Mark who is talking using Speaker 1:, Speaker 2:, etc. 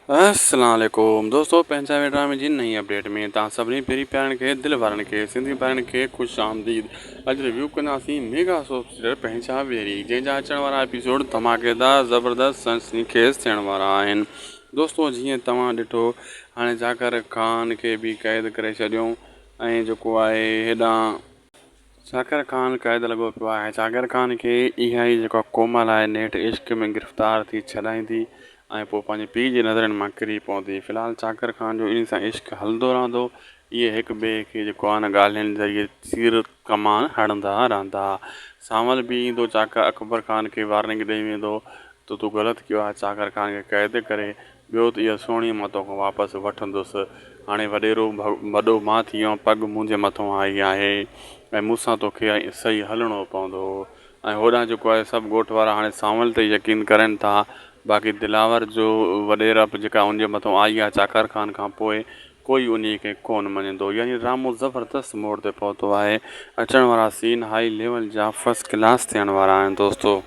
Speaker 1: अस्सलाम वालेकुम दोस्तों, पंहिंजा वेठा में जी नई अपडेट में तव्हां सभिनी पहिरीं प्यारनि खे दिलि वारनि खे सिंधी प्यारनि खे ख़ुशि आमदीद। अॼु रिव्यू कंदासीं मेगा सोप सीरियल पंहिंजा वेरी, जंहिंजा अचण वारा एपिसोड धमाकेदार ज़बरदस्त सनसनीखेज़ थियण वारा आहिनि। दोस्तों, जीअं तव्हां ॾिठो, हाणे जाकिर ख़ान खे बि क़ैद करे छॾियऊं ऐं जेको आहे हेॾां जाकिर ख़ान क़ैद लॻो पियो आहे। जाकिर ख़ान खे इहा ई जेका कोमल आहे नेठि इश्क में गिरफ़्तार थी छॾाईंदी ऐं पोइ पंहिंजे पीउ जी नज़रनि मां किरी पवंदी। फ़िलहालु जाकिर ख़ान जो इन सां इश्क हलंदो रहंदो। इहे हिक ॿिए खे जेको आहे न ॻाल्हियुनि ज़रिए तीर कमान हणंदा रहंदा। सावल बि ईंदो, जाकिर अकबर ख़ान खे वार्निंग ॾेई वेंदो त तूं ग़लति कयो आहे, जाकिर ख़ान खे क़ैद करे। ॿियो त इहा सोणी मां तोखां वापसि वठंदुसि। हाणे वॾेरो वॾो मां थी वियो, पग मुंहिंजे मथां आई आहे ऐं मूंसां तोखे सही हलणो पवंदो। ऐं होॾां जेको आहे सभु ॻोठ वारा हाणे सावल ते यकीन करनि था। बाक़ी दिलावर जो वॾेरप जेका उनजे मथां आई आहे जाकिर ख़ान खां पोइ कोई उन खे कोन मञंदो। यानी ड्रामो ज़बरदस्त मोड़ ते पहुतो आहे। अचण वारा सीन हाई लेवल जा फस्ट क्लास थियण वारा आहिनि दोस्तों।